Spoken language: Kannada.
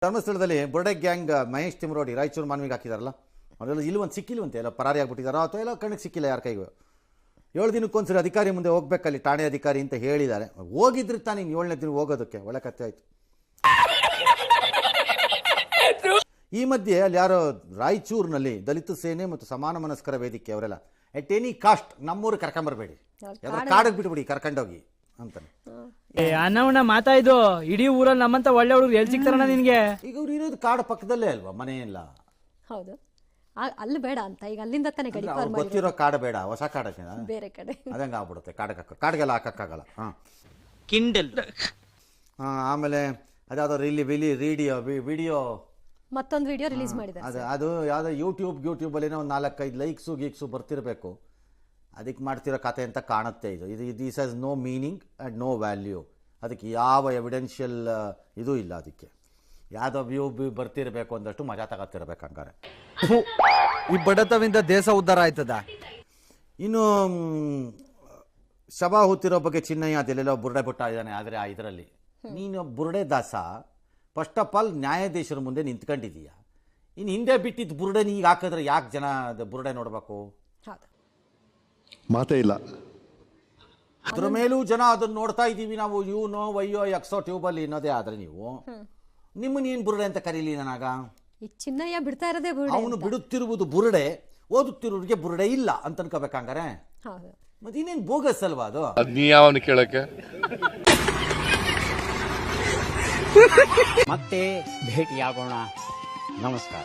ಧರ್ಮಸ್ಥಳದಲ್ಲಿ ಬುರ್ಡೆ ಗ್ಯಾಂಗ್ ಮಹೇಶ್ ತಿಮ್ರೋಡಿ ರಾಯಚೂರು ಮಾನವಿಗೆ ಹಾಕಿದಾರಲ್ಲ, ಅವರೆಲ್ಲ ಇಲ್ಲೊಂದು ಸಿಕ್ಕಿಲ್ವಂತೆ, ಎಲ್ಲ ಪರಾರಿ ಆಗ್ಬಿಟ್ಟಿದಾರೋ ಅಥವಾ ಎಲ್ಲ ಕಣ್ಣಿಗೆ ಸಿಕ್ಕಿಲ್ಲ ಯಾರ ಕೈಗೂ. 7 ದಿನಕ್ಕೊಂದ್ಸರಿ ಅಧಿಕಾರಿ ಮುಂದೆ ಹೋಗ್ಬೇಕಲ್ಲಿ, ಠಾಣೆ ಅಧಿಕಾರಿ ಅಂತ ಹೇಳಿದ್ದಾರೆ. ಹೋಗಿದ್ರೆ ತಾನೇ 7ನೇ ದಿನ ಹೋಗೋದಕ್ಕೆ ಒಳ್ಳೆ ಕಥೆ ಆಯ್ತು. ಈ ಮಧ್ಯೆ ಅಲ್ಲಿ ಯಾರೋ ರಾಯಚೂರಿನಲ್ಲಿ ದಲಿತ ಸೇನೆ ಮತ್ತು ಸಮಾನ ಮನಸ್ಕರ ವೇದಿಕೆ ಅವರೆಲ್ಲ ಎಟ್ ಎನಿ ಕಾಸ್ಟ್ ನಮ್ಮೂರು ಕರ್ಕೊಂಬರ್ಬೇಡಿ, ಕಾಡಿಗೆ ಬಿಟ್ಬಿಡಿ ಕರ್ಕೊಂಡೋಗಿ ಅಂತಾನೆ. ಅನ್ನವಣ್ಣ ಮಾತಾಯ್ದು ಇಡೀ ಊರಲ್ಲಿ ನಮ್ಮಂತ ಒಳ್ಳೆ ಹುಡುಗರು ಎಲ್ಲಿ ಸಿಗ್ತಾರಣ್ಣ ನಿನ್ಗೆ? ಈಗ ಅವ್ರು ಇರೋದು ಕಾಡು ಪಕ್ಕದಲ್ಲೇ ಅಲ್ವಾ, ಮನೆ ಇಲ್ಲ. ಹೌದು, ಅಲ್ಲಿ ಬೇಡ ಅಂತ ಈಗ ಅಲ್ಲಿಂದ ತಾನೇ ಗಡಿ ಪಾರ್ ಮಾಡಿ. ಗೊತ್ತಿರೋ ಕಾಡು ಬೇಡ, ಹೊಸ ಕಾಡಕ್ಕೆ ಬೇರೆ ಕಡೆ ಅದಂಗ ಆಗ್ಬಿಡುತ್ತೆ. ಕಾಡಿಗೆಲ್ಲ ಹಾಕಕ್ಕಾಗಲ್ಲ. ಕಿಂಡಲ್. ಆಮೇಲೆ ಅದಾವ್ದೋ ವಿಡಿಯೋ ಮತ್ತೊಂದು ವಿಡಿಯೋ ರಿಲೀಸ್ ಮಾಡಿದ್ದಾರೆ. ಅದು ಯಾವುದೋ ಯೂಟ್ಯೂಬಲ್ಲಿ ಏನೋ 4-5 ಲೈಕ್ಸು ಬರ್ತಿರಬೇಕು, ಅದಕ್ಕೆ ಮಾಡ್ತಿರೋ ಕತೆ ಅಂತ ಕಾಣುತ್ತೆ. ಇದು this has no meaning and no value. ಅದಕ್ಕೆ ಯಾವ ಎವಿಡೆನ್ಷಿಯಲ್ ಇದೂ ಇಲ್ಲ. ಅದಕ್ಕೆ ಯಾವುದೋ ವ್ಯೂ ಬರ್ತಿರಬೇಕು ಅಂದಷ್ಟು ಮಜಾ ತಗೋತಿರ್ಬೇಕು. ಹಂಗಾರೆ ಈ ಬಡತವಿಂದ ದೇಶ ಉದ್ಧಾರ ಆಯ್ತದ. ಇನ್ನು ಶವ ಹೂತಿರೋ ಬಗ್ಗೆ ಚಿನ್ನಯ್ಯ ಅದೆಲ್ಲೆಲ್ಲೋ ಬುರುಡೆ ಬಿಟ್ಟ ಇದ್ದಾನೆ. ಆದರೆ ಇದರಲ್ಲಿ ನೀನು ಬುರುಡೆ ದಾಸ ಫಸ್ಟ್ ಆಫ್ ಆಲ್ ನ್ಯಾಯಾಧೀಶರ ಮುಂದೆ ನಿಂತ್ಕೊಂಡಿದೀಯ. ಇನ್ನು ಹಿಂದೆ ಬಿಟ್ಟಿದ್ದು ಬುರುಡೆ ಈಗ ಹಾಕಿದ್ರೆ ಯಾಕೆ ಜನ ಬುರುಡೆ ನೋಡಬೇಕು? ಮಾತೇ ಇಲ್ಲ. ಅದ್ರ ಮೇಲೂ ಜನ ಅದನ್ನ ನೋಡ್ತಾ ಇದ್ದೀವಿ ನಾವು. ವಯ್ಯೋ ಎಕ್ಸೋ ಟ್ಯೂಬಲ್ಲಿ ಇನ್ನೋದೇ ಆದ್ರೆ ನೀವು ನಿಮ್ಮನ್ನೇನು ಬುರುಡೆ ಅಂತ ಕರೀಲಿ ನಾನಾಗ? ಈ ಚಿನ್ನಯ್ಯ ಬಿಡ್ತಾ ಇರೋದೇ ಬುರುಡೆ. ಅವನು ಬಿಡುತ್ತಿರುವುದು ಬುರುಡೆ, ಓದುತ್ತಿರೋರಿಗೆ ಬುರುಡೆ ಇಲ್ಲ ಅಂತ ಅನ್ಕೋಬೇಕಂಗಾರೆ. ಮತ್ತೆ ಇನ್ನೇನು ಬೋಗಸ್ ಅಲ್ವಾ ಅದು? ನೀ ಯಾವನು ಕೇಳಕ್ಕೆ? ಮತ್ತೆ ಭೇಟಿಯಾಗೋಣ. ನಮಸ್ಕಾರ.